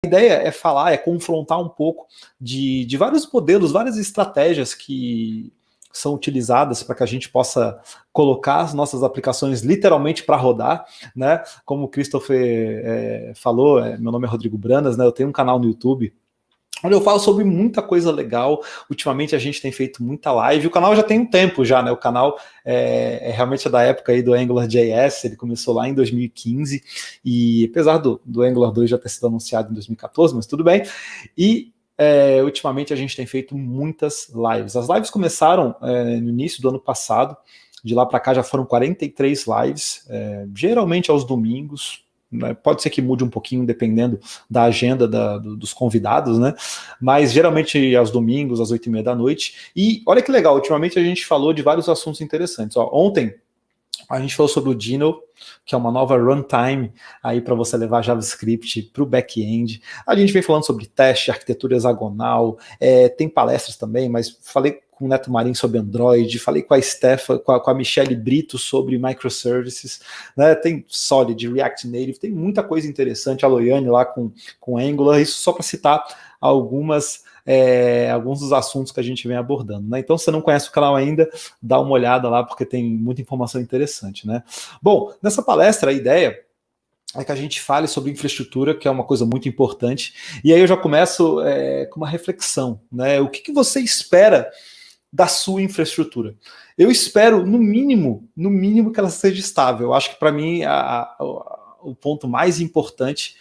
A ideia é falar, é confrontar um pouco de vários modelos, várias estratégias que são utilizadas para que a gente possa colocar as nossas aplicações literalmente para rodar, né? Como o Christopher falou, meu nome é Rodrigo Branas, né? Eu tenho um canal no YouTube onde eu falo sobre muita coisa legal. Ultimamente a gente tem feito muita live. O canal já tem um tempo já, né? O canal realmente é da época aí do AngularJS, ele começou lá em 2015, e apesar do Angular 2 já ter sido anunciado em 2014, mas tudo bem. E ultimamente a gente tem feito muitas lives. As lives começaram no início do ano passado, de lá para cá já foram 43 lives, geralmente aos domingos. Pode ser que mude um pouquinho dependendo da agenda dos convidados, né? Mas geralmente aos domingos, às 8h30 da noite. E olha que legal, ultimamente a gente falou de vários assuntos interessantes. Ontem a gente falou sobre o Dino, que é uma nova runtime aí para você levar JavaScript para o back-end. A gente vem falando sobre teste, arquitetura hexagonal, tem palestras também, mas falei com o Neto Marim sobre Android, falei com a Stefa, com a Michelle Brito sobre microservices, né? Tem Solid, React Native, tem muita coisa interessante, a Loiane lá com Angular, isso só para citar alguns dos assuntos que a gente vem abordando, né? Então, se você não conhece o canal ainda, dá uma olhada lá, porque tem muita informação interessante, né? Bom, nessa palestra, a ideia é que a gente fale sobre infraestrutura, que é uma coisa muito importante, e aí eu já começo com uma reflexão, né? O que você espera da sua infraestrutura? Eu espero, no mínimo que ela seja estável. Eu acho que, para mim, o ponto mais importante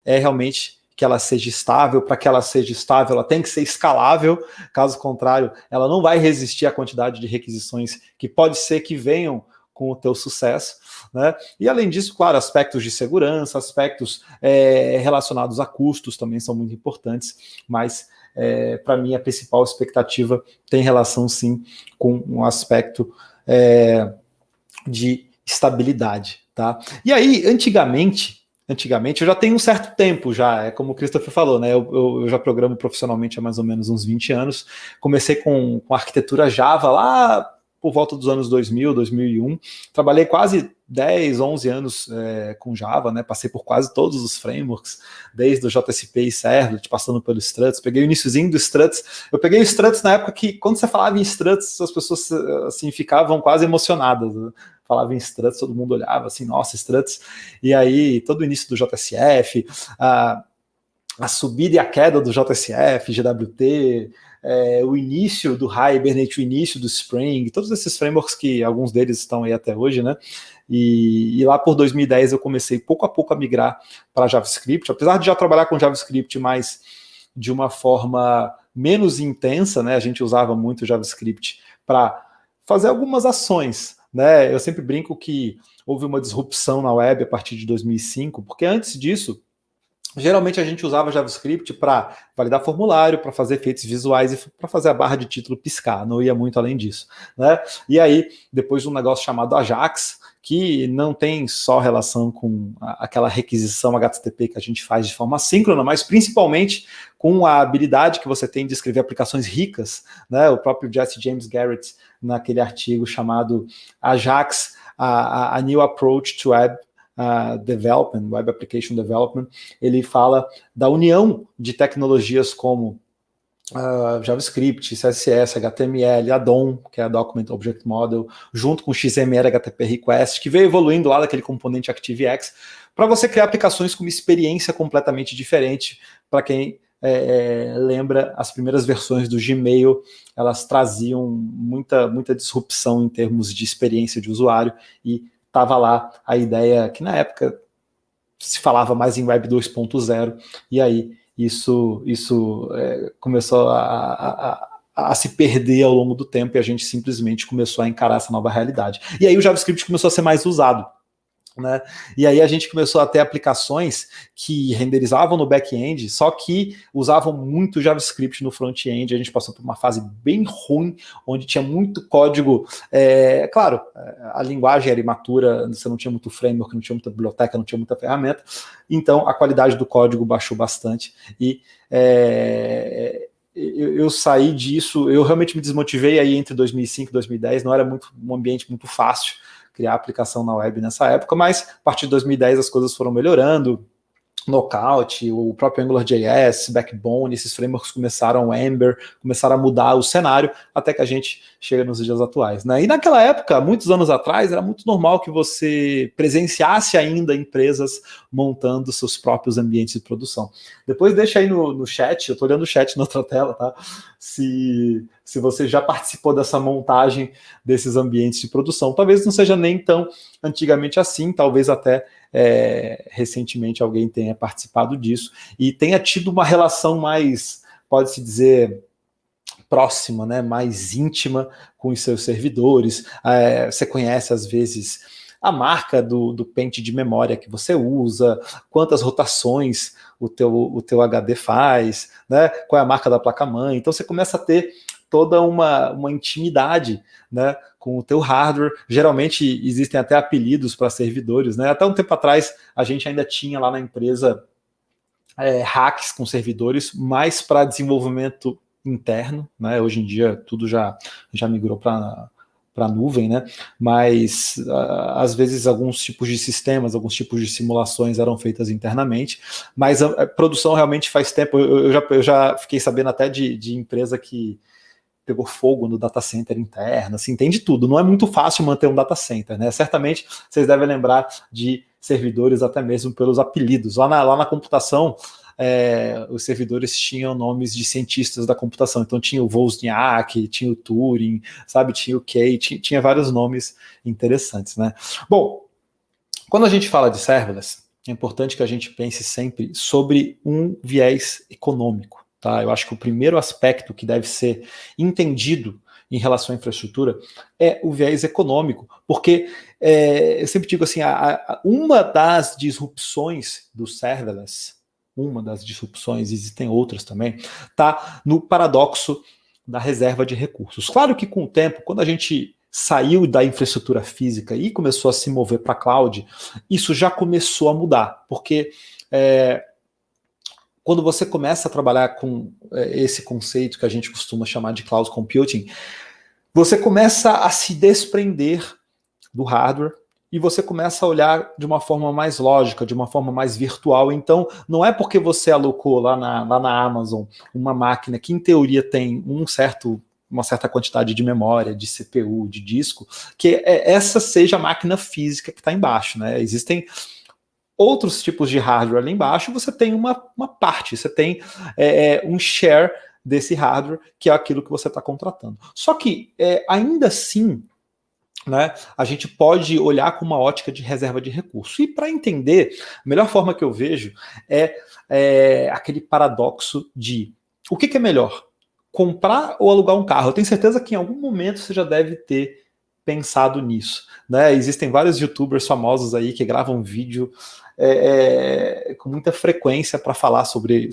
é realmente que ela seja estável. Para que ela seja estável, ela tem que ser escalável, caso contrário, ela não vai resistir à quantidade de requisições que pode ser que venham com o teu sucesso, né? E além disso, claro, aspectos de segurança, aspectos relacionados a custos também são muito importantes, mas para mim a principal expectativa tem relação sim com um aspecto de estabilidade, tá? E aí, antigamente, eu já tenho um certo tempo já, é como o Christopher falou, né? Eu já programo profissionalmente há mais ou menos uns 20 anos. Comecei com arquitetura Java lá por volta dos anos 2000, 2001. Trabalhei quase 10, 11 anos com Java, né? Passei por quase todos os frameworks, desde o JSP e Servlet, passando pelo Struts. Peguei o iniciozinho do Struts. Eu peguei o Struts na época que, quando você falava em Struts, as pessoas assim, ficavam quase emocionadas, né? Falava em Struts, todo mundo olhava assim, nossa, Struts. E aí, todo o início do JSF, a subida e a queda do JSF, GWT, o início do Hibernate, o início do Spring, todos esses frameworks que alguns deles estão aí até hoje, né? E lá por 2010 eu comecei pouco a pouco a migrar para JavaScript, apesar de já trabalhar com JavaScript, mas de uma forma menos intensa, né? A gente usava muito JavaScript para fazer algumas ações, né? Eu sempre brinco que houve uma disrupção na web a partir de 2005, porque antes disso, geralmente a gente usava JavaScript para validar formulário, para fazer efeitos visuais e para fazer a barra de título piscar, não ia muito além disso, né? E aí, depois de um negócio chamado Ajax, que não tem só relação com aquela requisição HTTP que a gente faz de forma síncrona, mas principalmente com a habilidade que você tem de escrever aplicações ricas, né? O próprio Jesse James Garrett, naquele artigo chamado Ajax, a New Approach to Web Development, Web Application Development, ele fala da união de tecnologias como JavaScript, CSS, HTML, a DOM, que é a Document Object Model, junto com XML, HTTP Request, que veio evoluindo lá daquele componente ActiveX, para você criar aplicações com uma experiência completamente diferente. Para quem lembra, as primeiras versões do Gmail, elas traziam muita disrupção em termos de experiência de usuário, e estava lá a ideia que na época se falava mais em Web 2.0, e aí isso começou a se perder ao longo do tempo, e a gente simplesmente começou a encarar essa nova realidade. E aí o JavaScript começou a ser mais usado, né? E aí a gente começou a ter aplicações que renderizavam no back-end, só que usavam muito JavaScript no front-end. A gente passou por uma fase bem ruim, onde tinha muito código. Claro, a linguagem era imatura, você não tinha muito framework, não tinha muita biblioteca, não tinha muita ferramenta, então a qualidade do código baixou bastante, e eu saí disso, eu realmente me desmotivei aí entre 2005 e 2010, não era um ambiente muito fácil criar aplicação na web nessa época, mas a partir de 2010 as coisas foram melhorando, Knockout, o próprio AngularJS, Backbone, esses frameworks começaram, o Ember, começaram a mudar o cenário até que a gente chega nos dias atuais, né? E naquela época, muitos anos atrás, era muito normal que você presenciasse ainda empresas montando seus próprios ambientes de produção. Depois deixa aí no chat, eu estou olhando o chat na outra tela, tá? Se você já participou dessa montagem desses ambientes de produção. Talvez não seja nem tão antigamente assim, talvez até recentemente alguém tenha participado disso e tenha tido uma relação mais, pode-se dizer, próxima, né, mais íntima com os seus servidores. Você conhece, às vezes, a marca do pente de memória que você usa, quantas rotações o teu HD faz, né, qual é a marca da placa-mãe. Então você começa a ter toda uma intimidade, né, com o teu hardware. Geralmente existem até apelidos para servidores, né? Até um tempo atrás a gente ainda tinha lá na empresa hacks com servidores, mais para desenvolvimento interno, né? Hoje em dia tudo já migrou para a nuvem, né? Mas às vezes alguns tipos de sistemas, alguns tipos de simulações eram feitas internamente, mas a produção realmente faz tempo. Eu já fiquei sabendo até de empresa que pegou fogo no data center interno, assim, tem de tudo. Não é muito fácil manter um data center, né? Certamente vocês devem lembrar de servidores até mesmo pelos apelidos. Lá na computação, os servidores tinham nomes de cientistas da computação. Então tinha o Wozniak, tinha o Turing, sabe? Tinha o Kay, tinha vários nomes interessantes, né? Bom, quando a gente fala de serverless, é importante que a gente pense sempre sobre um viés econômico. Tá? Eu acho que o primeiro aspecto que deve ser entendido em relação à infraestrutura é o viés econômico, porque eu sempre digo assim, uma das disrupções do serverless, existem outras também, tá no paradoxo da reserva de recursos. Claro que com o tempo, quando a gente saiu da infraestrutura física e começou a se mover para a cloud, isso já começou a mudar, porque quando você começa a trabalhar com esse conceito que a gente costuma chamar de cloud computing, você começa a se desprender do hardware e você começa a olhar de uma forma mais lógica, de uma forma mais virtual. Então, não é porque você alocou lá na Amazon uma máquina que, em teoria, tem uma certa quantidade de memória, de CPU, de disco, que essa seja a máquina física que está embaixo, né? Existem outros tipos de hardware ali embaixo, você tem uma parte, você tem um share desse hardware, que é aquilo que você está contratando. Só que, ainda assim, né, a gente pode olhar com uma ótica de reserva de recurso. E para entender, a melhor forma que eu vejo é aquele paradoxo de o que é melhor? Comprar ou alugar um carro? Eu tenho certeza que em algum momento você já deve ter pensado nisso, né? Existem vários youtubers famosos aí que gravam vídeo com muita frequência para falar sobre,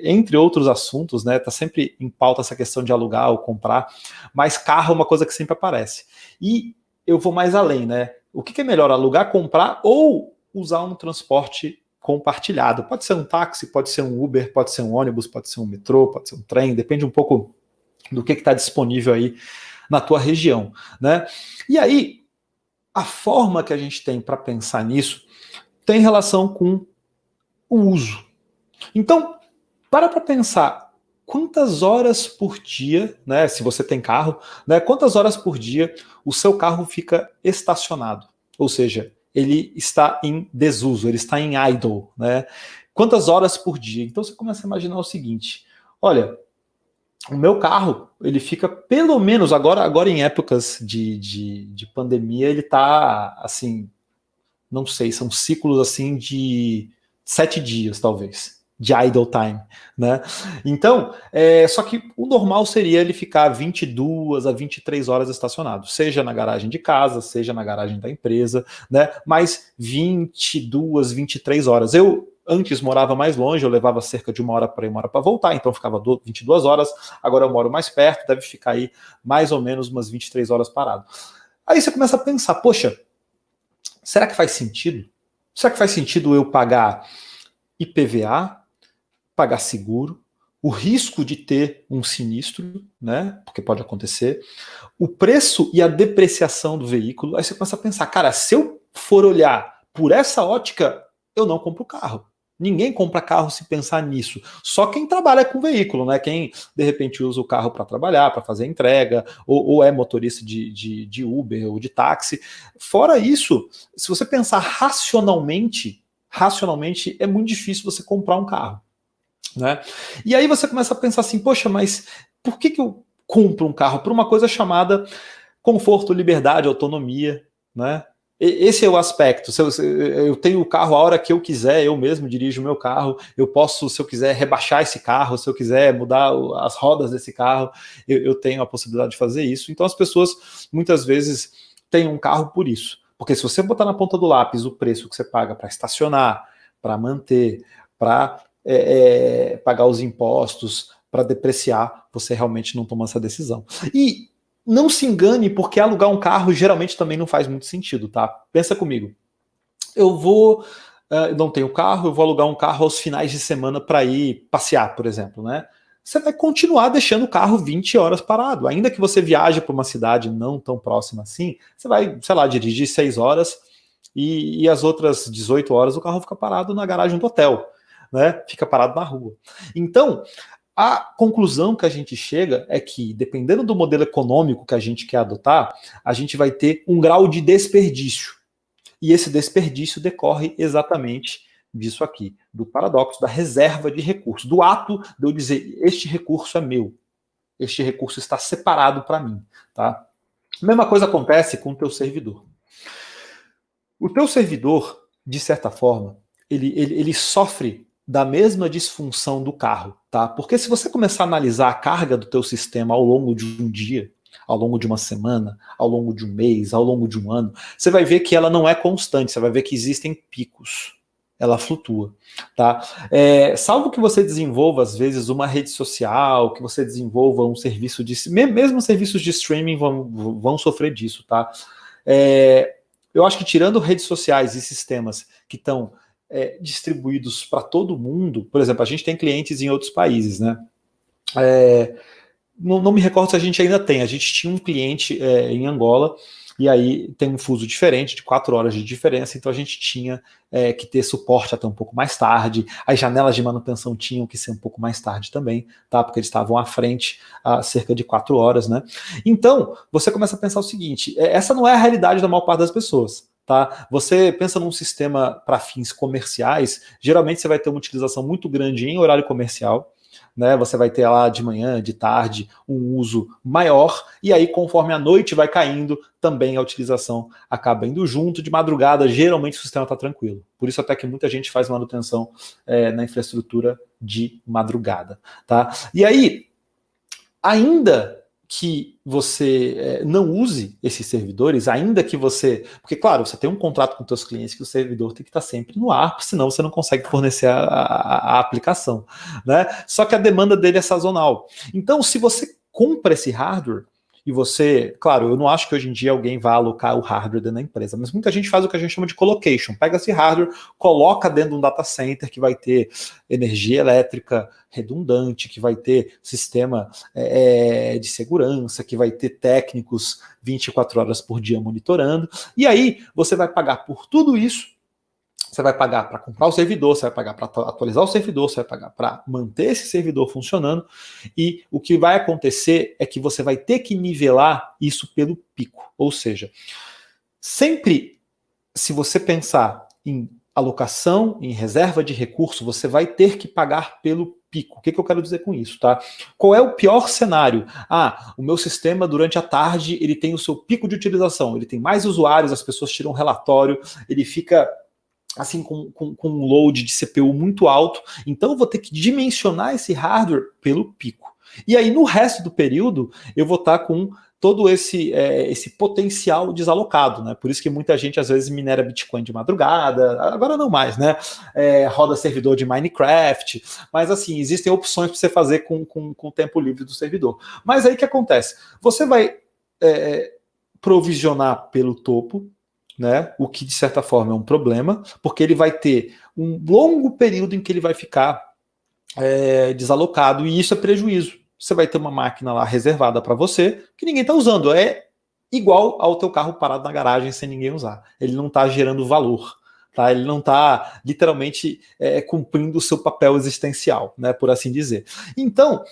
entre outros assuntos, né? Tá sempre em pauta essa questão de alugar ou comprar, mas carro é uma coisa que sempre aparece. E eu vou mais além, né? O que é melhor, alugar, comprar ou usar um transporte compartilhado? Pode ser um táxi, pode ser um Uber, pode ser um ônibus, pode ser um metrô, pode ser um trem, depende um pouco do que está disponível aí na tua região, né? E aí, a forma que a gente tem para pensar nisso tem relação com o uso. Então, para pensar quantas horas por dia, né, se você tem carro, né, quantas horas por dia o seu carro fica estacionado, ou seja, ele está em desuso, ele está em idle, né? Quantas horas por dia? Então você começa a imaginar o seguinte: olha, o meu carro, ele fica pelo menos, agora em épocas de pandemia, ele está assim, não sei, são ciclos assim de 7 dias, talvez, de idle time, né? Então, só que o normal seria ele ficar 22 a 23 horas estacionado, seja na garagem de casa, seja na garagem da empresa, né? Mas 22, 23 horas. Eu antes morava mais longe, eu levava cerca de 1 hora para ir, 1 hora para voltar, então ficava 22 horas, agora eu moro mais perto, deve ficar aí mais ou menos umas 23 horas parado. Aí você começa a pensar, poxa, será que faz sentido? Será que faz sentido eu pagar IPVA, pagar seguro, o risco de ter um sinistro, né? Porque pode acontecer, o preço e a depreciação do veículo? Aí você começa a pensar, cara, se eu for olhar por essa ótica, eu não compro o carro, Ninguém compra carro se pensar nisso. Só quem trabalha com veículo, né? Quem de repente usa o carro para trabalhar, para fazer entrega, ou é motorista de Uber ou de táxi. Fora isso, se você pensar racionalmente é muito difícil você comprar um carro, né? E aí você começa a pensar assim, poxa, mas por que eu compro um carro? Por uma coisa chamada conforto, liberdade, autonomia, né? Esse é o aspecto. Eu tenho o carro a hora que eu quiser, eu mesmo dirijo o meu carro, eu posso, se eu quiser, rebaixar esse carro, se eu quiser mudar as rodas desse carro, eu tenho a possibilidade de fazer isso. Então as pessoas, muitas vezes, têm um carro por isso. Porque se você botar na ponta do lápis o preço que você paga para estacionar, para manter, para pagar os impostos, para depreciar, você realmente não toma essa decisão. E não se engane, porque alugar um carro geralmente também não faz muito sentido, tá? Pensa comigo. Eu não tenho carro, eu vou alugar um carro aos finais de semana para ir passear, por exemplo, né? Você vai continuar deixando o carro 20 horas parado. Ainda que você viaje para uma cidade não tão próxima assim, você vai, sei lá, dirigir 6 horas e as outras 18 horas o carro fica parado na garagem do hotel, né? Fica parado na rua. Então, a conclusão que a gente chega é que, dependendo do modelo econômico que a gente quer adotar, a gente vai ter um grau de desperdício. E esse desperdício decorre exatamente disso aqui, do paradoxo da reserva de recursos, do ato de eu dizer, este recurso é meu, este recurso está separado para mim. Tá? A mesma coisa acontece com o teu servidor. O teu servidor, de certa forma, ele sofre da mesma disfunção do carro, tá? Porque se você começar a analisar a carga do teu sistema ao longo de um dia, ao longo de uma semana, ao longo de um mês, ao longo de um ano, você vai ver que ela não é constante, você vai ver que existem picos, ela flutua, tá? Salvo que você desenvolva, às vezes, uma rede social, que você desenvolva um serviço de... Mesmo serviços de streaming vão sofrer disso, tá? Eu acho que tirando redes sociais e sistemas que estão distribuídos para todo mundo, por exemplo, a gente tem clientes em outros países, né? Não me recordo se a gente ainda tem. A gente tinha um cliente em Angola, e aí tem um fuso diferente, de 4 horas de diferença, então a gente tinha que ter suporte até um pouco mais tarde. As janelas de manutenção tinham que ser um pouco mais tarde também, tá? Porque eles estavam à frente há cerca de 4 horas, né? Então, você começa a pensar o seguinte: essa não é a realidade da maior parte das pessoas. Tá? Você pensa num sistema para fins comerciais, geralmente você vai ter uma utilização muito grande em horário comercial, né? Você vai ter lá de manhã, de tarde, um uso maior, e aí conforme a noite vai caindo, também a utilização acaba indo junto. De madrugada, geralmente o sistema está tranquilo. Por isso até que muita gente faz manutenção na infraestrutura de madrugada. Tá? E aí, ainda que você não use esses servidores, ainda que você... Porque, claro, você tem um contrato com os seus clientes que o servidor tem que estar sempre no ar, senão você não consegue fornecer a aplicação, né? Só que a demanda dele é sazonal. Então, se você compra esse hardware, e você... Claro, eu não acho que hoje em dia alguém vá alocar o hardware dentro da empresa, mas muita gente faz o que a gente chama de colocation. Pega esse hardware, coloca dentro de um data center que vai ter energia elétrica redundante, que vai ter sistema de segurança, que vai ter técnicos 24 horas por dia monitorando, e aí você vai pagar por tudo isso. Você vai pagar para comprar o servidor, você vai pagar para atualizar o servidor, você vai pagar para manter esse servidor funcionando, e o que vai acontecer é que você vai ter que nivelar isso pelo pico. Ou seja, sempre, se você pensar em alocação, em reserva de recurso, você vai ter que pagar pelo pico. O que eu quero dizer com isso, tá? Qual é o pior cenário? O meu sistema durante a tarde ele tem o seu pico de utilização, ele tem mais usuários, as pessoas tiram um relatório, ele fica assim com um load de CPU muito alto, então eu vou ter que dimensionar esse hardware pelo pico. E aí no resto do período eu vou estar com todo esse potencial desalocado, né? Por isso que muita gente às vezes minera Bitcoin de madrugada, agora não mais, né? Roda servidor de Minecraft, mas assim, existem opções para você fazer com o tempo livre do servidor. Mas aí o que acontece? Você vai provisionar pelo topo, né? O que de certa forma é um problema, porque ele vai ter um longo período em que ele vai ficar desalocado, e isso é prejuízo. Você vai ter uma máquina lá reservada para você, que ninguém está usando. É igual ao teu carro parado na garagem sem ninguém usar. Ele não está gerando valor, tá? Ele não está literalmente cumprindo o seu papel existencial, né, por assim dizer. Então,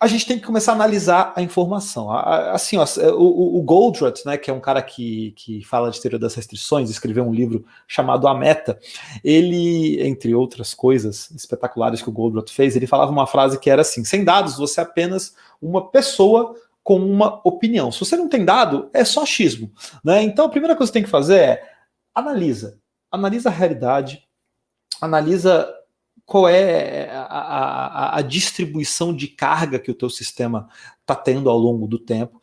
a gente tem que começar a analisar a informação. Assim, ó, o Goldratt, né, que é um cara que fala de teoria das restrições, escreveu um livro chamado A Meta. Ele, entre outras coisas espetaculares que o Goldratt fez, ele falava uma frase que era assim: sem dados, você é apenas uma pessoa com uma opinião. Se você não tem dado, é só achismo, né? Então, a primeira coisa que você tem que fazer é analisa a realidade, analisa qual é a distribuição de carga que o teu sistema está tendo ao longo do tempo,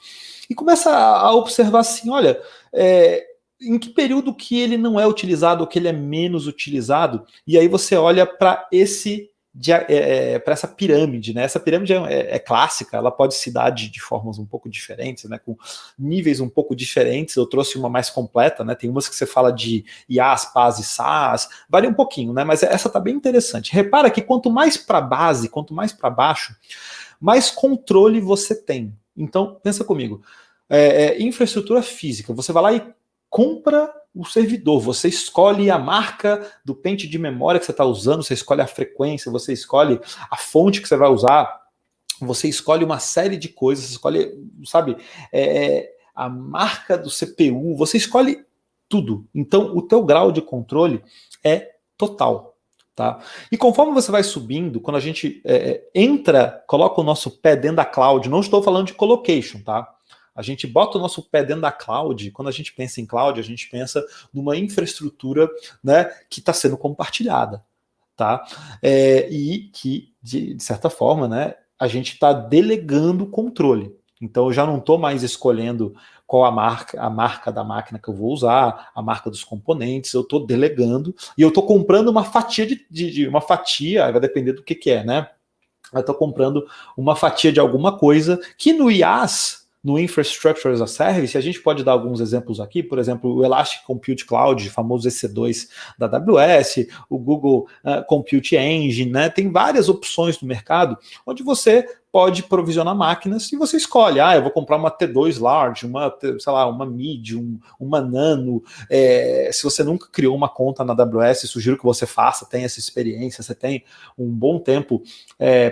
e começa a observar assim, olha, em que período que ele não é utilizado ou que ele é menos utilizado, e aí você olha para para essa pirâmide, né? Essa pirâmide é clássica, ela pode se dar de formas um pouco diferentes, né? Com níveis um pouco diferentes. Eu trouxe uma mais completa, né? Tem umas que você fala de IaaS, PaaS e SaaS, varia um pouquinho, né? Mas essa tá bem interessante. Repara que quanto mais para base, quanto mais para baixo, mais controle você tem. Então, pensa comigo. Infraestrutura física, você vai lá e compra o servidor, você escolhe a marca do pente de memória que você está usando, você escolhe a frequência, você escolhe a fonte que você vai usar, você escolhe uma série de coisas, você escolhe, sabe, a marca do CPU, você escolhe tudo. Então, o teu grau de controle é total. Tá? E conforme você vai subindo, quando a gente coloca o nosso pé dentro da cloud, não estou falando de colocation, tá? A gente bota o nosso pé dentro da cloud. Quando a gente pensa em cloud, a gente pensa numa infraestrutura, né, que está sendo compartilhada, tá? E que, de certa forma, né, a gente está delegando o controle. Então, eu já não estou mais escolhendo qual a marca da máquina que eu vou usar, a marca dos componentes, eu estou delegando e eu estou comprando uma fatia uma fatia, vai depender do que é, né? Eu estou comprando uma fatia de alguma coisa que no IaaS, no Infrastructure as a Service, a gente pode dar alguns exemplos aqui, por exemplo, o Elastic Compute Cloud, famoso EC2 da AWS, o Google Compute Engine, né? Tem várias opções no mercado onde você pode provisionar máquinas e você escolhe, eu vou comprar uma T2 Large, uma Medium, uma Nano. Se você nunca criou uma conta na AWS, sugiro que você faça, tenha essa experiência, você tem um bom tempo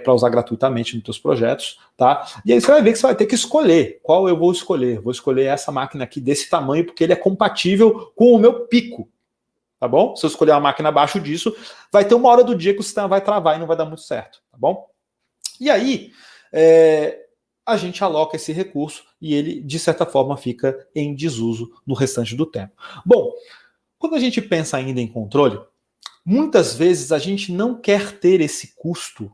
para usar gratuitamente nos seus projetos, tá? E aí você vai ver que você vai ter que escolher qual eu vou escolher. Vou escolher essa máquina aqui desse tamanho porque ele é compatível com o meu pico. Tá bom? Se eu escolher uma máquina abaixo disso, vai ter uma hora do dia que o sistema vai travar e não vai dar muito certo, tá bom? E aí, a gente aloca esse recurso e ele, de certa forma, fica em desuso no restante do tempo. Bom, quando a gente pensa ainda em controle, muitas vezes a gente não quer ter esse custo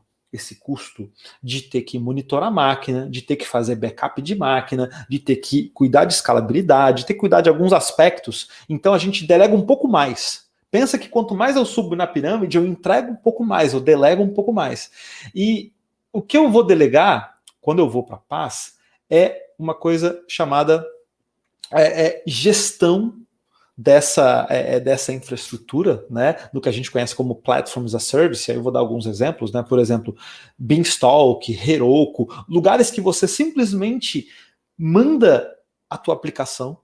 de ter que monitorar a máquina, de ter que fazer backup de máquina, de ter que cuidar de escalabilidade, de ter que cuidar de alguns aspectos. Então a gente delega um pouco mais. Pensa que quanto mais eu subo na pirâmide, eu entrego um pouco mais, eu delego um pouco mais. E o que eu vou delegar, quando eu vou para a PaaS, é uma coisa chamada gestão dessa infraestrutura, né, do que a gente conhece como Platform as a Service. Aí eu vou dar alguns exemplos, né, por exemplo, Beanstalk, Heroku, lugares que você simplesmente manda a tua aplicação,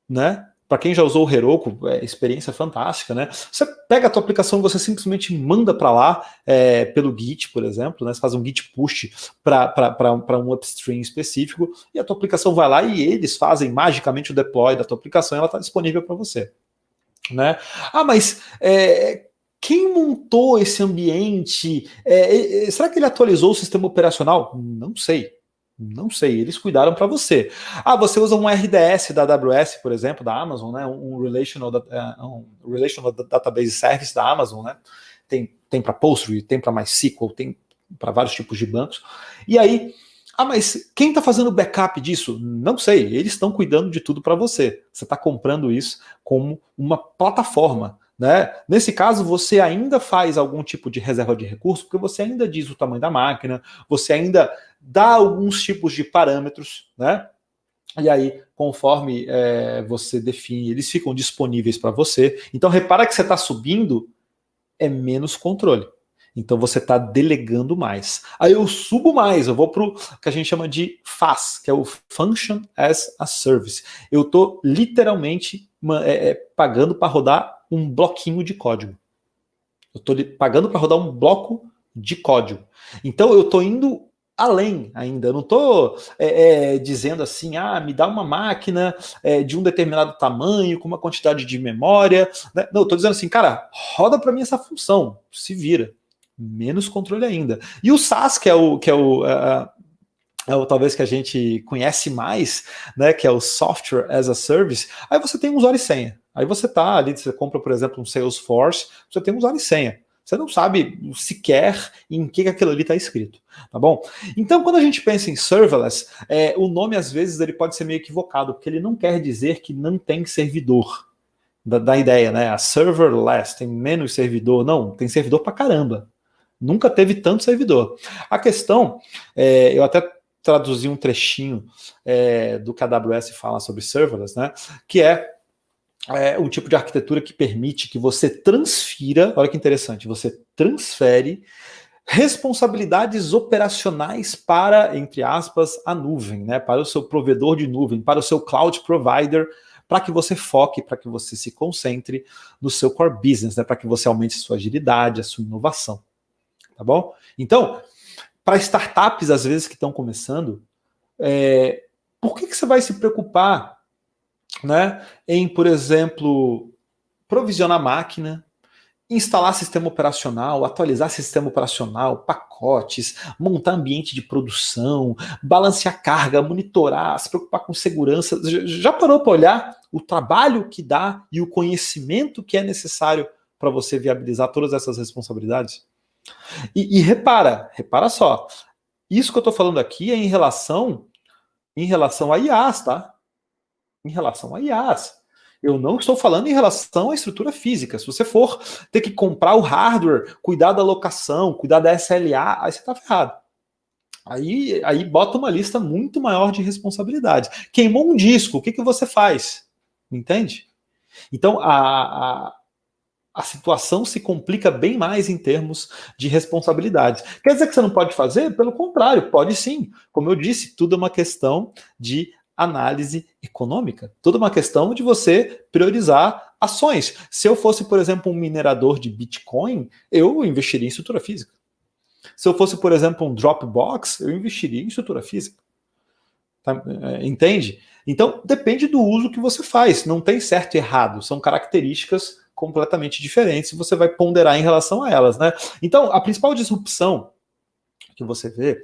né? Para quem já usou o Heroku, experiência fantástica, né? Você pega a tua aplicação e você simplesmente manda para lá pelo Git, por exemplo, né? Você faz um Git push para um upstream específico e a tua aplicação vai lá e eles fazem magicamente o deploy da tua aplicação e ela está disponível para você, né? Mas quem montou esse ambiente? Será que ele atualizou o sistema operacional? Não sei. Não sei, eles cuidaram para você. Você usa um RDS da AWS, por exemplo, da Amazon, né? Um Relational Database Service da Amazon, né? Tem para Postgre, tem para MySQL, tem para vários tipos de bancos. E aí, mas quem está fazendo backup disso? Não sei, eles estão cuidando de tudo para você. Você está comprando isso como uma plataforma. Né? Nesse caso, você ainda faz algum tipo de reserva de recurso, porque você ainda diz o tamanho da máquina, você ainda dá alguns tipos de parâmetros, né? E aí, conforme você define, eles ficam disponíveis para você. Então, repara que você está subindo, é menos controle. Então, você está delegando mais. Aí eu subo mais, eu vou para o que a gente chama de FaaS, que é o Function as a Service. Eu estou literalmente pagando para rodar um bloquinho de código. Eu estou pagando para rodar um bloco de código. Então eu estou indo além ainda. Eu não estou dizendo assim, me dá uma máquina de um determinado tamanho, com uma quantidade de memória. Né? Não, eu estou dizendo assim, cara, roda para mim essa função, se vira. Menos controle ainda. E o SaaS, que é o talvez que a gente conhece mais, né, que é o Software as a Service, aí você tem um usuário e senha. Aí você tá ali, você compra, por exemplo, um Salesforce, você tem um usuário e senha. Você não sabe sequer em que aquilo ali está escrito, tá bom? Então, quando a gente pensa em serverless, o nome às vezes ele pode ser meio equivocado, porque ele não quer dizer que não tem servidor. Da ideia, né? A serverless tem menos servidor. Não, tem servidor pra caramba. Nunca teve tanto servidor. A questão, eu até traduzi um trechinho do que a AWS fala sobre serverless, né? Que é um tipo de arquitetura que permite que você transfira, olha que interessante, você transfere responsabilidades operacionais para, entre aspas, a nuvem, né? Para o seu provedor de nuvem, para o seu cloud provider, para que você foque, para que você se concentre no seu core business, né? Para que você aumente a sua agilidade, a sua inovação. Tá bom? Então, para startups, às vezes, que estão começando, por que você vai se preocupar, né, em, por exemplo, provisionar máquina, instalar sistema operacional, atualizar sistema operacional, pacotes, montar ambiente de produção, balancear carga, monitorar, se preocupar com segurança? Já parou para olhar o trabalho que dá e o conhecimento que é necessário para você viabilizar todas essas responsabilidades? E repara só, isso que eu estou falando aqui é em relação a IaaS, tá? Em relação a IaaS. Eu não estou falando em relação à estrutura física. Se você for ter que comprar o hardware, cuidar da locação, cuidar da SLA, aí você está ferrado. Aí bota uma lista muito maior de responsabilidades. Queimou um disco, o que você faz? Entende? Então, a situação se complica bem mais em termos de responsabilidades. Quer dizer que você não pode fazer? Pelo contrário, pode sim. Como eu disse, tudo é uma questão de análise econômica. Tudo é uma questão de você priorizar ações. Se eu fosse, por exemplo, um minerador de Bitcoin, eu investiria em estrutura física. Se eu fosse, por exemplo, um Dropbox, eu investiria em estrutura física. Tá? Entende? Então, depende do uso que você faz. Não tem certo e errado. São características completamente diferentes e você vai ponderar em relação a elas, né? Então, a principal disrupção que você vê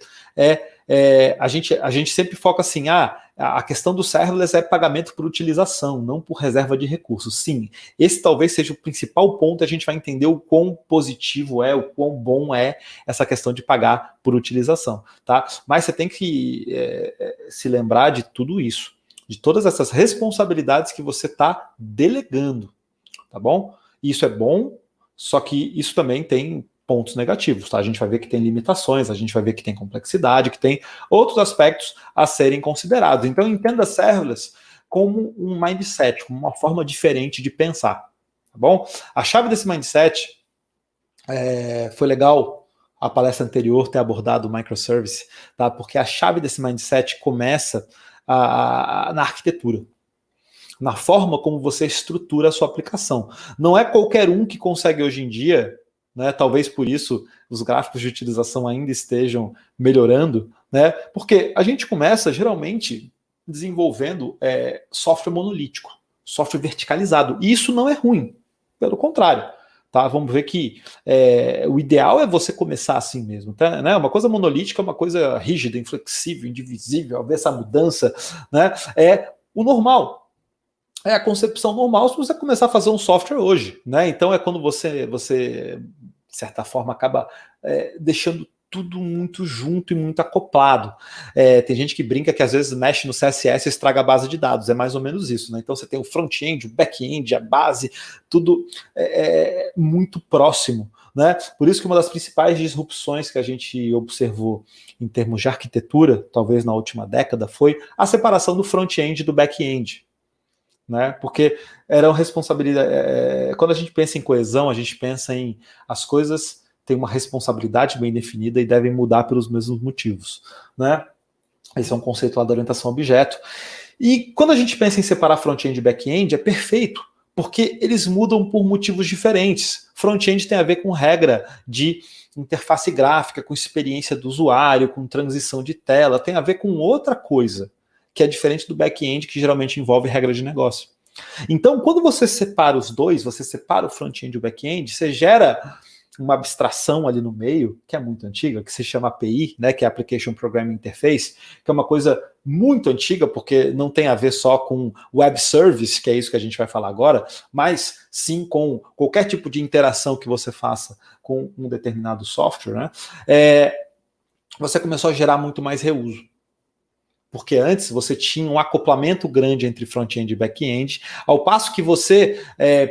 a gente sempre foca assim, a questão do serverless é pagamento por utilização, não por reserva de recursos. Sim, esse talvez seja o principal ponto, a gente vai entender o quão positivo o quão bom é essa questão de pagar por utilização, tá? Mas você tem que se lembrar de tudo isso, de todas essas responsabilidades que você está delegando, tá bom? Isso é bom, só que isso também tem pontos negativos, tá? A gente vai ver que tem limitações, a gente vai ver que tem complexidade, que tem outros aspectos a serem considerados. Então, entenda serverless como um mindset, como uma forma diferente de pensar, tá bom? A chave desse mindset foi legal a palestra anterior ter abordado o microservice, tá? Porque a chave desse mindset começa na arquitetura, na forma como você estrutura a sua aplicação. Não é qualquer um que consegue hoje em dia, né, talvez por isso os gráficos de utilização ainda estejam melhorando, né, porque a gente começa geralmente desenvolvendo software monolítico, software verticalizado, e isso não é ruim, pelo contrário. Tá, vamos ver que o ideal é você começar assim mesmo. Tá, né? Uma coisa monolítica é uma coisa rígida, inflexível, indivisível, ver essa mudança, né? É o normal. É a concepção normal se você começar a fazer um software hoje, né? Então é quando você de certa forma, acaba deixando tudo muito junto e muito acoplado. Tem gente que brinca que às vezes mexe no CSS e estraga a base de dados, é mais ou menos isso, né? Então você tem o front-end, o back-end, a base, tudo muito próximo, né? Por isso que uma das principais disrupções que a gente observou em termos de arquitetura, talvez na última década, foi a separação do front-end e do back-end. Né? Porque eram responsabilidades. Quando a gente pensa em coesão, a gente pensa em as coisas têm uma responsabilidade bem definida e devem mudar pelos mesmos motivos. Né? Esse é um conceito lá da orientação a objeto. E quando a gente pensa em separar front-end e back-end, é perfeito, Porque eles mudam por motivos diferentes. Front-end tem a ver com regra de interface gráfica, com experiência do usuário, com transição de tela, tem a ver com outra coisa, que é diferente do back-end, que geralmente envolve regra de negócio. Então, quando você separa os dois, você separa o front-end e o back-end, você gera uma abstração ali no meio, que é muito antiga, que se chama API, né, que é Application Programming Interface, que é uma coisa muito antiga, porque não tem a ver só com web service, que é isso que a gente vai falar agora, mas sim com qualquer tipo de interação que você faça com um determinado software, né, você começou a gerar muito mais reuso. Porque antes você tinha um acoplamento grande entre front-end e back-end, ao passo que você,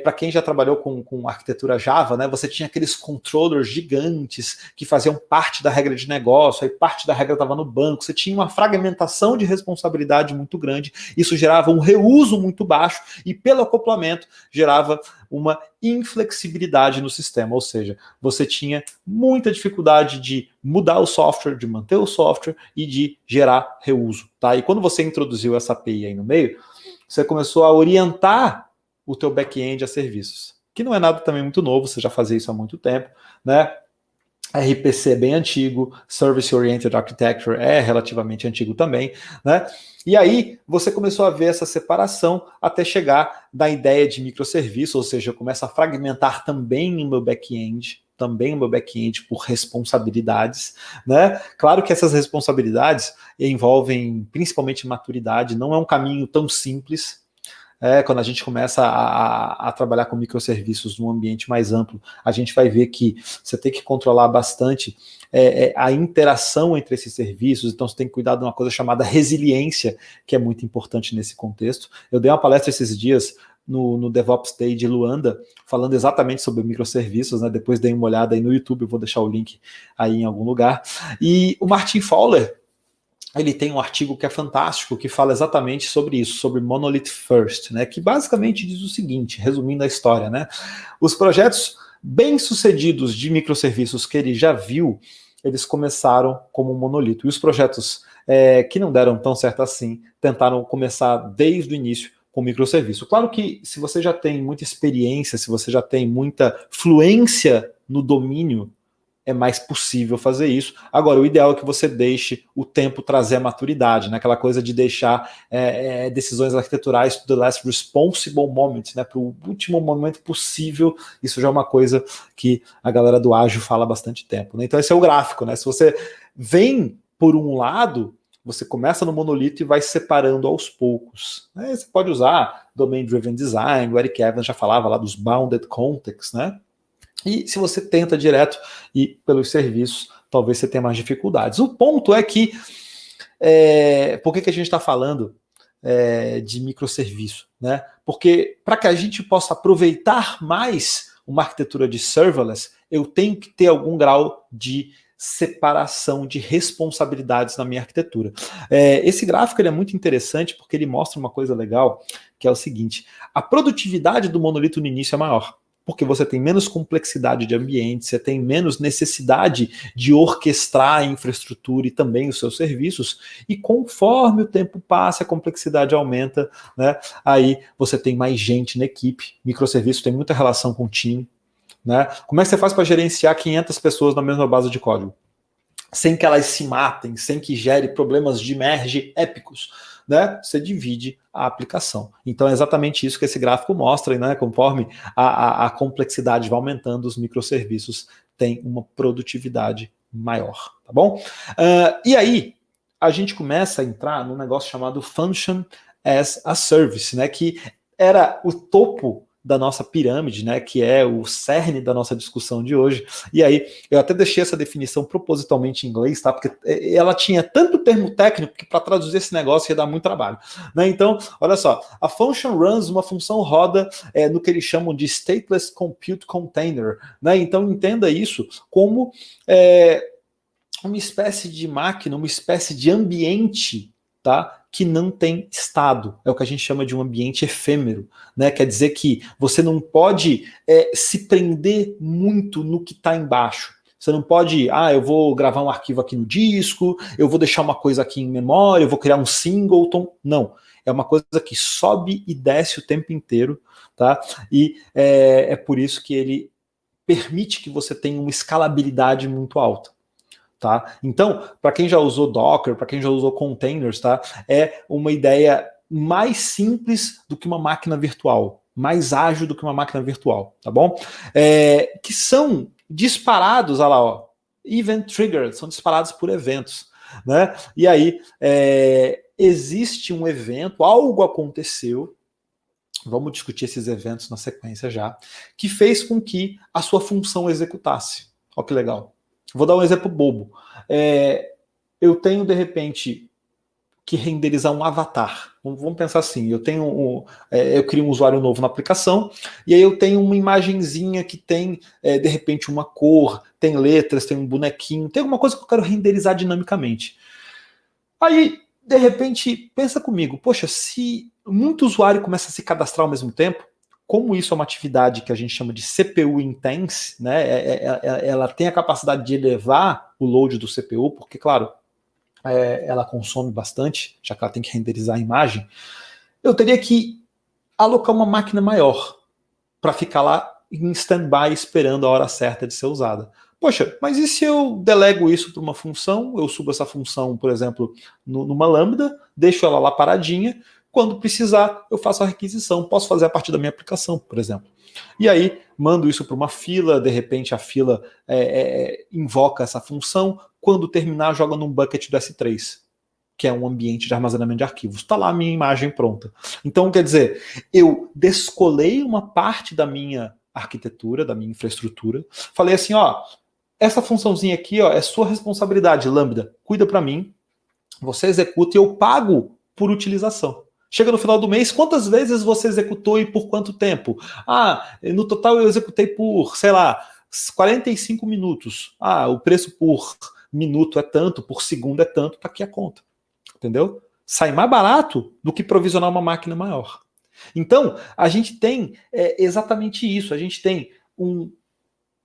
para quem já trabalhou com arquitetura Java, né, você tinha aqueles controllers gigantes que faziam parte da regra de negócio, aí parte da regra estava no banco, você tinha uma fragmentação de responsabilidade muito grande, isso gerava um reuso muito baixo e pelo acoplamento gerava uma inflexibilidade no sistema, ou seja, você tinha muita dificuldade de mudar o software, de manter o software e de gerar reuso, tá? E quando você introduziu essa API aí no meio, você começou a orientar o teu back-end a serviços, que não é nada também muito novo, você já fazia isso há muito tempo, né? RPC é bem antigo, Service Oriented Architecture é relativamente antigo também, né? E aí você começou a ver essa separação até chegar da ideia de microserviço, ou seja, eu começo a fragmentar também o meu back-end, por responsabilidades, né? Claro que essas responsabilidades envolvem principalmente maturidade, não é um caminho tão simples. Quando a gente começa a trabalhar com microserviços num ambiente mais amplo, a gente vai ver que você tem que controlar bastante a interação entre esses serviços, então você tem que cuidar de uma coisa chamada resiliência, que é muito importante nesse contexto. Eu dei uma palestra esses dias no DevOps Day de Luanda, falando exatamente sobre microserviços, né? Depois dei uma olhada aí no YouTube, eu vou deixar o link aí em algum lugar. E o Martin Fowler, ele tem um artigo que é fantástico, que fala exatamente sobre isso, sobre Monolith First, né, que basicamente diz o seguinte, resumindo a história, né, os projetos bem-sucedidos de microserviços que ele já viu, eles começaram como um monolito, e os projetos que não deram tão certo assim, tentaram começar desde o início com microserviço. Claro que se você já tem muita experiência, se você já tem muita fluência no domínio, é mais possível fazer isso. Agora, o ideal é que você deixe o tempo trazer a maturidade, né? Aquela coisa de deixar decisões arquiteturais to the last responsible moment, né? Para o último momento possível. Isso já é uma coisa que a galera do ágil fala há bastante tempo, né? Então esse é o gráfico, né? Se você vem por um lado, você começa no monolito e vai separando aos poucos. Você pode usar Domain Driven Design, o Eric Evans já falava lá dos Bounded Contexts, né? E se você tenta direto ir pelos serviços, talvez você tenha mais dificuldades. O ponto é que, por que a gente está falando de microserviço, né? Porque para que a gente possa aproveitar mais uma arquitetura de serverless, eu tenho que ter algum grau de separação de responsabilidades na minha arquitetura. Esse gráfico ele é muito interessante porque ele mostra uma coisa legal, que é o seguinte, a produtividade do monolito no início é maior, porque você tem menos complexidade de ambiente, você tem menos necessidade de orquestrar a infraestrutura e também os seus serviços, e conforme o tempo passa, a complexidade aumenta, né? Aí você tem mais gente na equipe, microserviço tem muita relação com o time, né? Como é que você faz para gerenciar 500 pessoas na mesma base de código? Sem que elas se matem, sem que gere problemas de merge épicos, né? Você divide a aplicação. Então é exatamente isso que esse gráfico mostra, né? Conforme a complexidade vai aumentando, os microserviços têm uma produtividade maior, tá bom? E aí a gente começa a entrar num negócio chamado Function as a Service, né? Que era o topo da nossa pirâmide, né, que é o cerne da nossa discussão de hoje. E aí, eu até deixei essa definição propositalmente em inglês, tá? Porque ela tinha tanto termo técnico que para traduzir esse negócio ia dar muito trabalho, né? Então, olha só, a function runs, uma função roda no que eles chamam de stateless compute container, né? Então, entenda isso como uma espécie de máquina, uma espécie de ambiente, tá? Que não tem estado, é o que a gente chama de um ambiente efêmero, né? Quer dizer que você não pode se prender muito no que está embaixo. Você não pode, eu vou gravar um arquivo aqui no disco, eu vou deixar uma coisa aqui em memória, eu vou criar um singleton. Não. É uma coisa que sobe e desce o tempo inteiro, tá? E é por isso que ele permite que você tenha uma escalabilidade muito alta. Tá? Então, para quem já usou Docker, para quem já usou containers, tá? É uma ideia mais simples do que uma máquina virtual, mais ágil do que uma máquina virtual, tá bom? Que são disparados, olha lá, ó, event triggered, são disparados por eventos, né? E aí existe um evento, algo aconteceu, vamos discutir esses eventos na sequência já, que fez com que a sua função executasse. Olha que legal. Vou dar um exemplo bobo. Eu tenho, de repente, que renderizar um avatar. Vamos pensar assim, eu crio um usuário novo na aplicação, e aí eu tenho uma imagenzinha que tem, de repente, uma cor, tem letras, tem um bonequinho, tem alguma coisa que eu quero renderizar dinamicamente. Aí, de repente, pensa comigo, poxa, se muito usuário começa a se cadastrar ao mesmo tempo, como isso é uma atividade que a gente chama de CPU intense, né? Ela tem a capacidade de elevar o load do CPU, porque, claro, ela consome bastante, já que ela tem que renderizar a imagem. Eu teria que alocar uma máquina maior para ficar lá em stand-by esperando a hora certa de ser usada. Poxa, mas e se eu delego isso para uma função, eu subo essa função, por exemplo, numa lambda, deixo ela lá paradinha, quando precisar, eu faço a requisição. Posso fazer a partir da minha aplicação, por exemplo. E aí, mando isso para uma fila, de repente a fila invoca essa função. Quando terminar, joga num bucket do S3, que é um ambiente de armazenamento de arquivos. Está lá a minha imagem pronta. Então, quer dizer, eu descolei uma parte da minha arquitetura, da minha infraestrutura. Falei assim, essa funçãozinha aqui, é sua responsabilidade, Lambda. Cuida para mim, você executa e eu pago por utilização. Chega no final do mês, quantas vezes você executou e por quanto tempo? No total eu executei por, 45 minutos. O preço por minuto é tanto, por segundo é tanto, tá aqui a conta. Entendeu? Sai mais barato do que provisionar uma máquina maior. Então, a gente tem exatamente isso. A gente tem um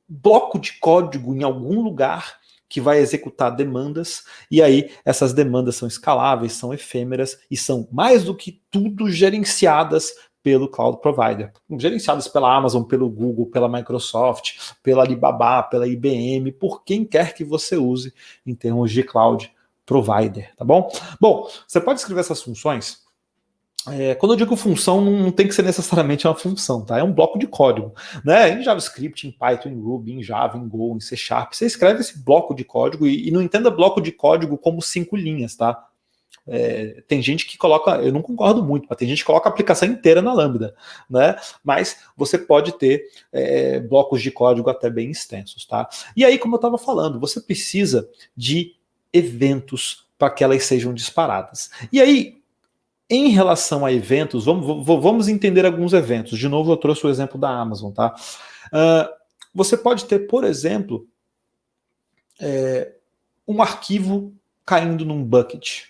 bloco de código em algum lugar que vai executar demandas, e aí essas demandas são escaláveis, são efêmeras e são, mais do que tudo, gerenciadas pelo cloud provider. Gerenciadas pela Amazon, pelo Google, pela Microsoft, pela Alibaba, pela IBM, por quem quer que você use em termos de cloud provider, tá bom? Bom, você pode escrever essas funções. Quando eu digo função, não tem que ser necessariamente uma função, tá? É um bloco de código, né? Em JavaScript, em Python, em Ruby, em Java, em Go, em C#, você escreve esse bloco de código e não entenda bloco de código como 5 linhas, tá? Tem gente que coloca, eu não concordo muito, mas tem gente que coloca a aplicação inteira na Lambda, né? Mas você pode ter blocos de código até bem extensos, tá? E aí, como eu estava falando, você precisa de eventos para que elas sejam disparadas. E aí, em relação a eventos, vamos entender alguns eventos. De novo, eu trouxe o exemplo da Amazon, tá? Você pode ter, por exemplo, um arquivo caindo num bucket.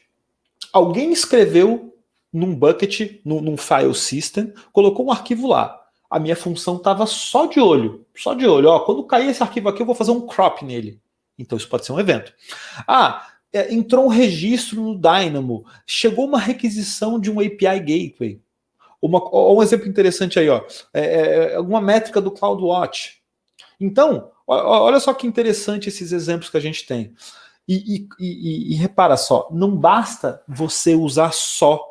Alguém escreveu num bucket, num file system, colocou um arquivo lá. A minha função estava só de olho. Quando cair esse arquivo aqui, eu vou fazer um crop nele. Então isso pode ser um evento. Entrou um registro no Dynamo, chegou uma requisição de um API Gateway. Um exemplo interessante aí, alguma métrica do CloudWatch. Então, olha só que interessante esses exemplos que a gente tem. E repara só, não basta você usar só,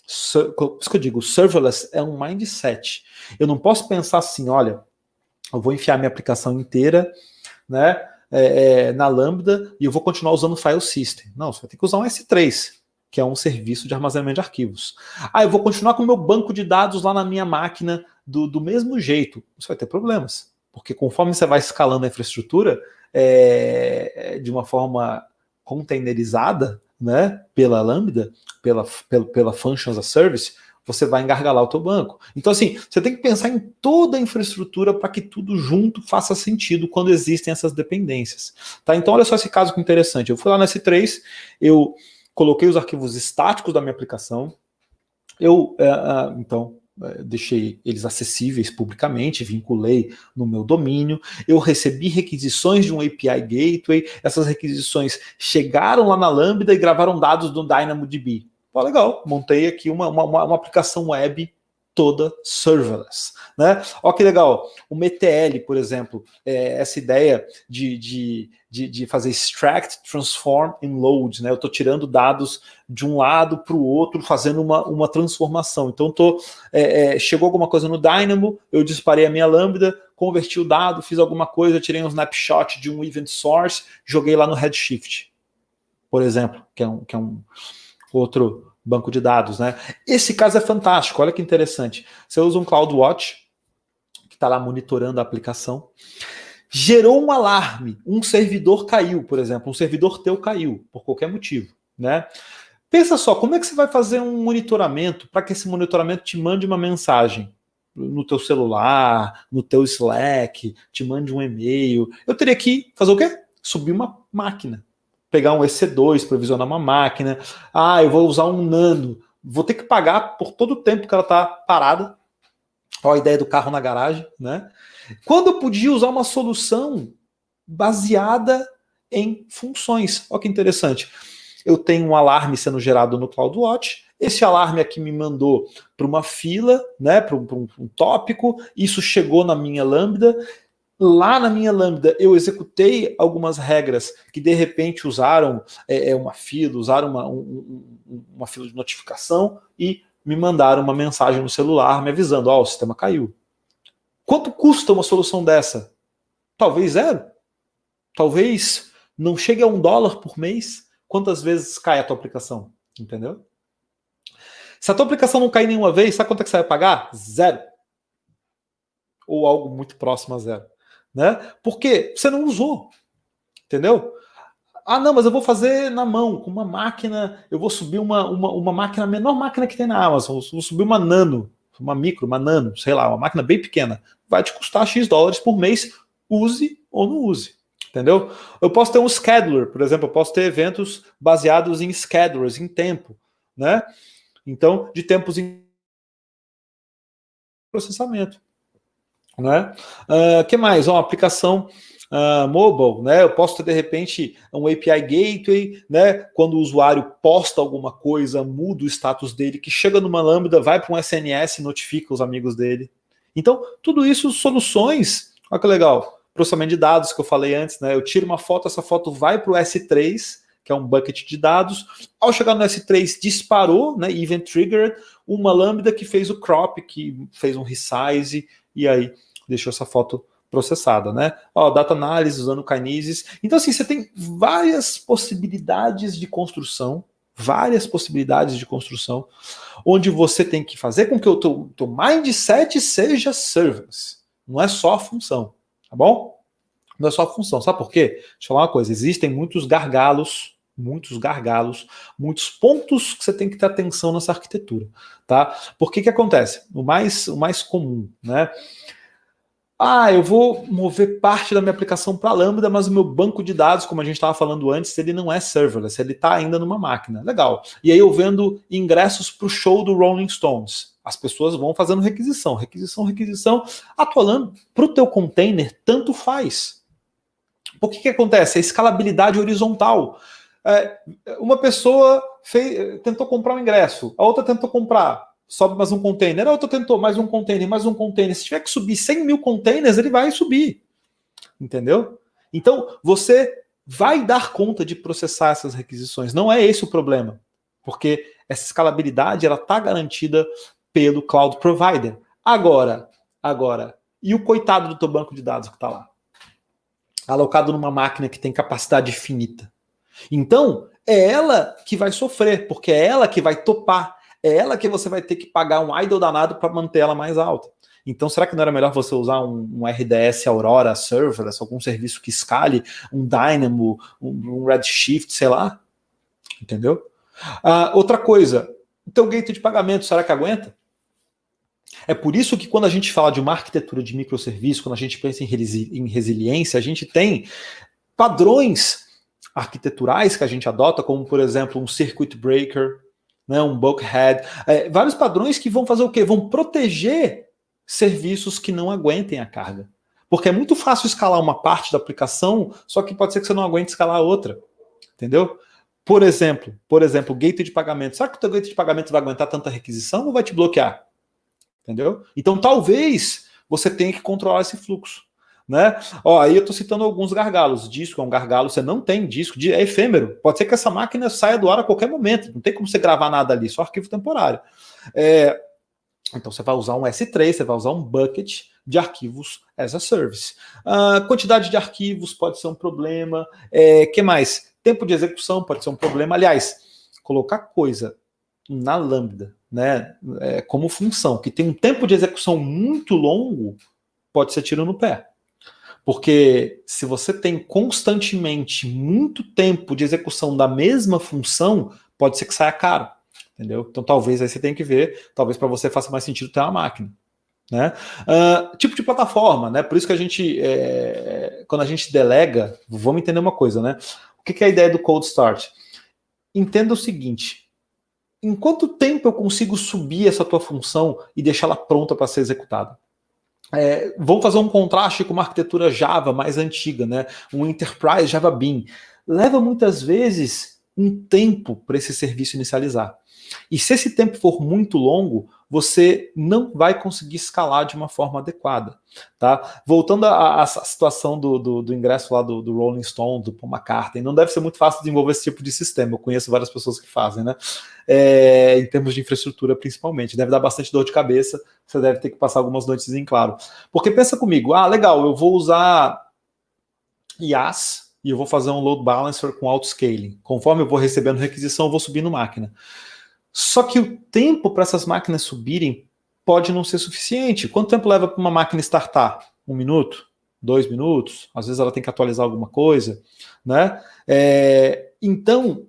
isso que eu digo, serverless é um mindset. Eu não posso pensar assim, olha, eu vou enfiar minha aplicação inteira, né, na Lambda e eu vou continuar usando o file system. Não, você vai ter que usar um S3, que é um serviço de armazenamento de arquivos. Eu vou continuar com o meu banco de dados lá na minha máquina do mesmo jeito. Você vai ter problemas, porque conforme você vai escalando a infraestrutura de uma forma containerizada, né, pela Lambda, pela Functions as a Service, você vai engargalar o teu banco. Então, assim, você tem que pensar em toda a infraestrutura para que tudo junto faça sentido quando existem essas dependências. Tá? Então, olha só esse caso que interessante. Eu fui lá no S3, eu coloquei os arquivos estáticos da minha aplicação, então, deixei eles acessíveis publicamente, vinculei no meu domínio, eu recebi requisições de um API Gateway, essas requisições chegaram lá na Lambda e gravaram dados do DynamoDB. Pô, legal, montei aqui uma aplicação web toda serverless, né? Ó que legal, o ETL, por exemplo, essa ideia de fazer extract, transform and load, né? Eu estou tirando dados de um lado para o outro, fazendo uma transformação. Então, chegou alguma coisa no Dynamo, eu disparei a minha Lambda, converti o dado, fiz alguma coisa, tirei um snapshot de um event source, joguei lá no Redshift, por exemplo, que é um outro banco de dados, né? Esse caso é fantástico, olha que interessante. Você usa um CloudWatch, que está lá monitorando a aplicação, gerou um alarme, um servidor caiu, por exemplo, um servidor teu caiu, por qualquer motivo, né? Pensa só, como é que você vai fazer um monitoramento para que esse monitoramento te mande uma mensagem no teu celular, no teu Slack, te mande um e-mail? Eu teria que fazer o quê? Subir uma máquina. Pegar um EC2, provisionar uma máquina. Eu vou usar um Nano. Vou ter que pagar por todo o tempo que ela está parada. Olha a ideia do carro na garagem, né? Quando eu podia usar uma solução baseada em funções. Olha que interessante. Eu tenho um alarme sendo gerado no CloudWatch. Esse alarme aqui me mandou para uma fila, né, para um tópico. Isso chegou na minha Lambda. Lá na minha Lambda, eu executei algumas regras que, de repente, usaram uma fila, usaram uma fila de notificação e me mandaram uma mensagem no celular me avisando, o sistema caiu. Quanto custa uma solução dessa? Talvez zero. Talvez não chegue a $1 por mês. Quantas vezes cai a tua aplicação? Entendeu? Se a tua aplicação não cair nenhuma vez, sabe quanto é que você vai pagar? Zero. Ou algo muito próximo a zero. Né? Porque você não usou, entendeu? Não, mas eu vou fazer na mão, com uma máquina, eu vou subir uma máquina, a menor máquina que tem na Amazon, vou subir uma nano, uma micro, uma nano, sei lá, uma máquina bem pequena, vai te custar X dólares por mês, use ou não use, entendeu? Eu posso ter um scheduler, por exemplo, eu posso ter eventos baseados em schedulers, em tempo, né? Então, de tempos em processamento. Né? Que mais? Uma aplicação mobile, né? Eu posso ter, de repente, um API Gateway, né? Quando o usuário posta alguma coisa, muda o status dele, que chega numa Lambda, vai para um SNS e notifica os amigos dele. Então, tudo isso, soluções, olha que legal, processamento de dados que eu falei antes, né? Eu tiro uma foto, essa foto vai para o S3, que é um bucket de dados. Ao chegar no S3, disparou, né? Event triggered, uma Lambda que fez o crop, que fez um resize, e aí deixou essa foto processada, né? Data análise usando Kinesis. Então, assim, você tem várias possibilidades de construção, onde você tem que fazer com que o teu mindset seja serverless. Não é só função, tá bom? Não é só função. Sabe por quê? Deixa eu falar uma coisa. Existem muitos gargalos, muitos pontos que você tem que ter atenção nessa arquitetura, tá? Por que acontece? O mais comum, né? Eu vou mover parte da minha aplicação para Lambda, mas o meu banco de dados, como a gente estava falando antes, ele não é serverless, ele está ainda numa máquina. Legal. E aí eu vendo ingressos para o show do Rolling Stones. As pessoas vão fazendo requisição. A tua Lambda, para o teu container, tanto faz. Por que acontece? A escalabilidade horizontal. Uma pessoa tentou comprar um ingresso, a outra tentou comprar, sobe mais um container, a outra tentou mais um container. Se tiver que subir 100 mil containers, ele vai subir. Entendeu? Então, você vai dar conta de processar essas requisições. Não é esse o problema. Porque essa escalabilidade está garantida pelo Cloud Provider. Agora, e o coitado do teu banco de dados que está lá? Alocado numa máquina que tem capacidade infinita. Então, é ela que vai sofrer, porque é ela que vai topar, é ela que você vai ter que pagar um idle danado para manter ela mais alta. Então, será que não era melhor você usar um RDS Aurora Serverless, algum serviço que escale, um Dynamo, um Redshift, sei lá? Entendeu? Outra coisa, o teu gateway de pagamento, será que aguenta? É por isso que quando a gente fala de uma arquitetura de microserviço, quando a gente pensa em resiliência, a gente tem padrões arquiteturais que a gente adota, como, por exemplo, um circuit breaker, né, um bulkhead, vários padrões que vão fazer o quê? Vão proteger serviços que não aguentem a carga. Porque é muito fácil escalar uma parte da aplicação, só que pode ser que você não aguente escalar a outra. Entendeu? Por exemplo, gateway de pagamento. Será que o teu gateway de pagamento vai aguentar tanta requisição ou vai te bloquear? Entendeu? Então talvez você tenha que controlar esse fluxo. Né? Ó, aí eu estou citando alguns gargalos. Disco é um gargalo, você não tem disco, é efêmero. Pode ser que essa máquina saia do ar a qualquer momento. Não tem como você gravar nada ali, só arquivo temporário. Então você vai usar um S3, você vai usar um bucket de arquivos as a service. A quantidade de arquivos pode ser um problema. Que mais? Tempo de execução pode ser um problema. Aliás, colocar coisa na Lambda, né, como função, que tem um tempo de execução muito longo, pode ser tiro no pé. Porque se você tem constantemente muito tempo de execução da mesma função, pode ser que saia caro. Entendeu? Então talvez aí você tenha que ver, talvez para você faça mais sentido ter uma máquina. Né? Tipo de plataforma, né? Por isso que a gente, quando a gente delega, vamos entender uma coisa, né? O que é a ideia do cold start? Entenda o seguinte: em quanto tempo eu consigo subir essa tua função e deixá-la pronta para ser executada? Vamos fazer um contraste com uma arquitetura Java mais antiga, né? Um Enterprise Java Bean. Leva muitas vezes um tempo para esse serviço inicializar. E se esse tempo for muito longo, você não vai conseguir escalar de uma forma adequada. Tá? Voltando à situação do ingresso lá do Rolling Stone, do Paul McCartney, não deve ser muito fácil desenvolver esse tipo de sistema. Eu conheço várias pessoas que fazem, né? Em termos de infraestrutura, principalmente. Deve dar bastante dor de cabeça, você deve ter que passar algumas noites em claro. Porque pensa comigo, legal, eu vou usar IaaS e eu vou fazer um load balancer com auto-scaling. Conforme eu vou recebendo requisição, eu vou subindo máquina. Só que o tempo para essas máquinas subirem pode não ser suficiente. Quanto tempo leva para uma máquina startar? 1 minuto? 2 minutos? Às vezes ela tem que atualizar alguma coisa, né? Então,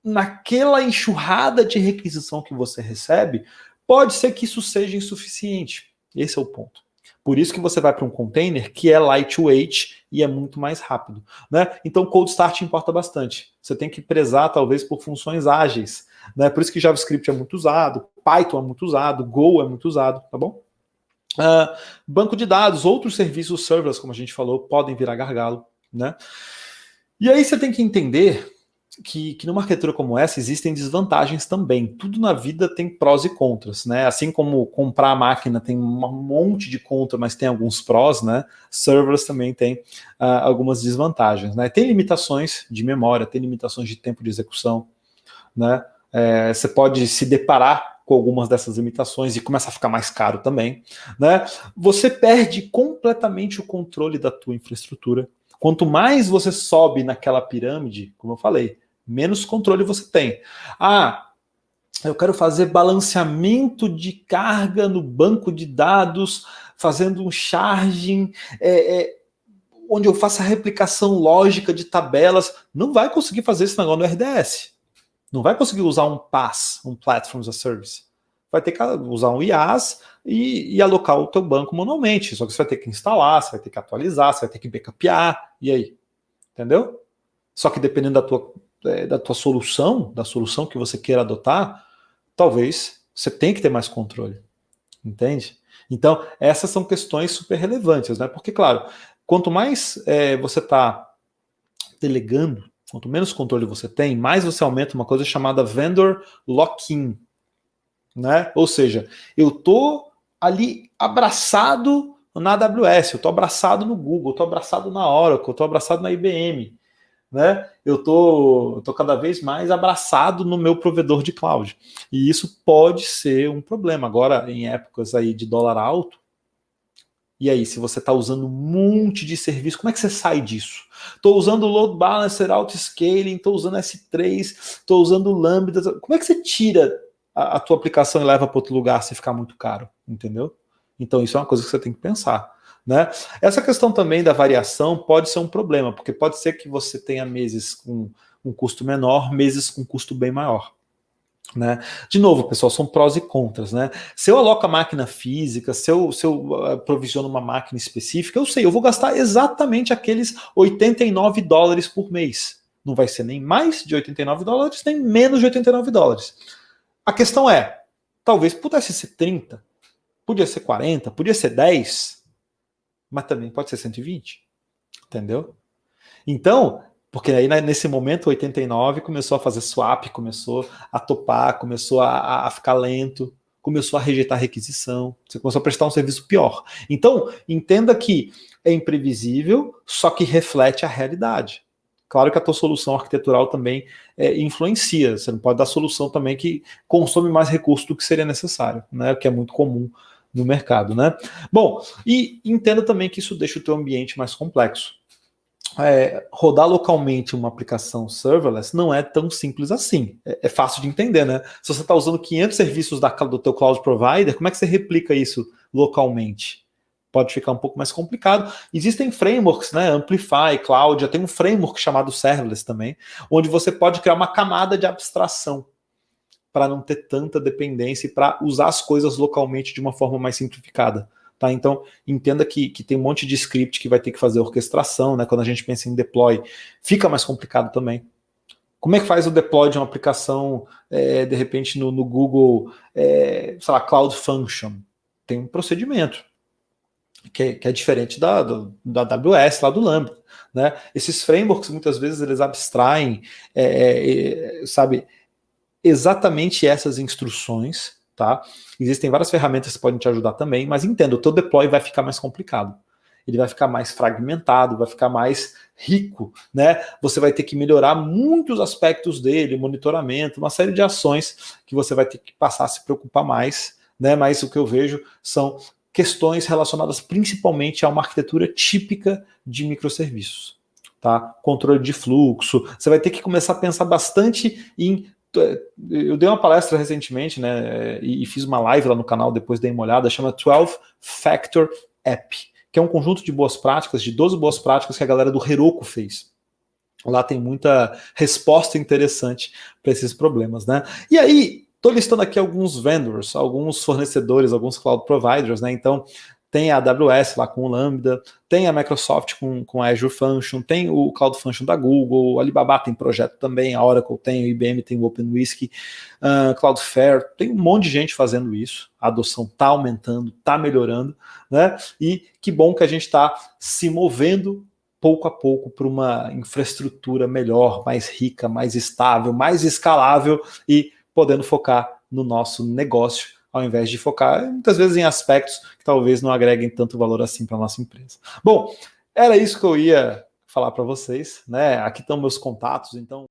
naquela enxurrada de requisição que você recebe, pode ser que isso seja insuficiente. Esse é o ponto. Por isso que você vai para um container que é lightweight e é muito mais rápido. Né? Então, cold start importa bastante. Você tem que prezar, talvez, por funções ágeis. Né? Por isso que JavaScript é muito usado, Python é muito usado, Go é muito usado, tá bom? Banco de dados, outros serviços serverless, como a gente falou, podem virar gargalo. Né? E aí você tem que entender que numa arquitetura como essa existem desvantagens também. Tudo na vida tem prós e contras, né? Assim como comprar a máquina tem um monte de contra, mas tem alguns prós, né? Serverless também tem algumas desvantagens, né? Tem limitações de memória, tem limitações de tempo de execução, né? Você pode se deparar com algumas dessas limitações e começa a ficar mais caro também, né? Você perde completamente o controle da tua infraestrutura. Quanto mais você sobe naquela pirâmide, como eu falei, menos controle você tem. Eu quero fazer balanceamento de carga no banco de dados, fazendo um charging, onde eu faço a replicação lógica de tabelas. Não vai conseguir fazer esse negócio no RDS. Não vai conseguir usar um PaaS, um Platform as a Service. Vai ter que usar um IaaS e alocar o teu banco manualmente. Só que você vai ter que instalar, você vai ter que atualizar, você vai ter que backupear. E aí? Entendeu? Só que dependendo da tua solução, da solução que você queira adotar, talvez você tenha que ter mais controle. Entende? Então, essas são questões super relevantes, né? Porque, claro, quanto mais você está delegando, quanto menos controle você tem, mais você aumenta uma coisa chamada vendor lock-in. Né? Ou seja, eu estou ali abraçado na AWS, eu estou abraçado no Google, eu estou abraçado na Oracle, eu estou abraçado na IBM. Né? Eu tô cada vez mais abraçado no meu provedor de cloud. E isso pode ser um problema. Agora, em épocas aí de dólar alto, e aí, se você está usando um monte de serviço, como é que você sai disso? Estou usando o Load Balancer, Auto-Scaling, estou usando S3, estou usando o Lambda. Como é que você tira a tua aplicação e leva para outro lugar se ficar muito caro? Entendeu? Então, isso é uma coisa que você tem que pensar. Né? Essa questão também da variação pode ser um problema, porque pode ser que você tenha meses com um custo menor, meses com custo bem maior. Né? De novo, pessoal, são prós e contras. Né? Se eu aloco a máquina física, se eu provisiono uma máquina específica, eu sei, eu vou gastar exatamente aqueles $89 por mês. Não vai ser nem mais de $89, nem menos de $89. A questão é, talvez pudesse ser 30, podia ser 40, podia ser 10, mas também pode ser 120, entendeu? Então, porque aí nesse momento 89 começou a fazer swap, começou a topar, começou a ficar lento, começou a rejeitar requisição, você começou a prestar um serviço pior. Então, entenda que é imprevisível, só que reflete a realidade. Claro que a tua solução arquitetural também influencia, você não pode dar solução também que consome mais recursos do que seria necessário, né? O que é muito comum no mercado, né? Bom, e entenda também que isso deixa o teu ambiente mais complexo. Rodar localmente uma aplicação serverless não é tão simples assim. É fácil de entender, né? Se você está usando 500 serviços do teu cloud provider, como é que você replica isso localmente? Pode ficar um pouco mais complicado. Existem frameworks, né? Amplify, Cloud, já tem um framework chamado serverless também, onde você pode criar uma camada de abstração para não ter tanta dependência e para usar as coisas localmente de uma forma mais simplificada. Tá? Então, entenda que tem um monte de script que vai ter que fazer orquestração, né? Quando a gente pensa em deploy, fica mais complicado também. Como é que faz o deploy de uma aplicação, de repente, no Google, sei lá, Cloud Function? Tem um procedimento que é diferente da AWS, lá do Lambda. Né? Esses frameworks, muitas vezes, eles abstraem, sabe, exatamente essas instruções, tá? Existem várias ferramentas que podem te ajudar também, mas entenda, o teu deploy vai ficar mais complicado. Ele vai ficar mais fragmentado, vai ficar mais rico, né? Você vai ter que melhorar muitos aspectos dele, monitoramento, uma série de ações que você vai ter que passar a se preocupar mais, né? Mas o que eu vejo são questões relacionadas principalmente a uma arquitetura típica de microserviços, tá? Controle de fluxo, você vai ter que começar a pensar bastante em... Eu dei uma palestra recentemente, né, e fiz uma live lá no canal, depois dei uma olhada, chama 12 Factor App, que é um conjunto de boas práticas, de 12 boas práticas que a galera do Heroku fez. Lá tem muita resposta interessante para esses problemas, né? E aí, estou listando aqui alguns vendors, alguns fornecedores, alguns cloud providers, né? Então, tem a AWS lá com o Lambda, tem a Microsoft com a Azure Function, tem o Cloud Function da Google, a Alibaba tem projeto também, a Oracle tem, a IBM tem o OpenWhiskey, Cloudflare, tem um monte de gente fazendo isso, a adoção está aumentando, está melhorando, né? E que bom que a gente está se movendo pouco a pouco para uma infraestrutura melhor, mais rica, mais estável, mais escalável e podendo focar no nosso negócio, ao invés de focar muitas vezes em aspectos que talvez não agreguem tanto valor assim para a nossa empresa. Bom, era isso que eu ia falar para vocês, né? Aqui estão meus contatos, então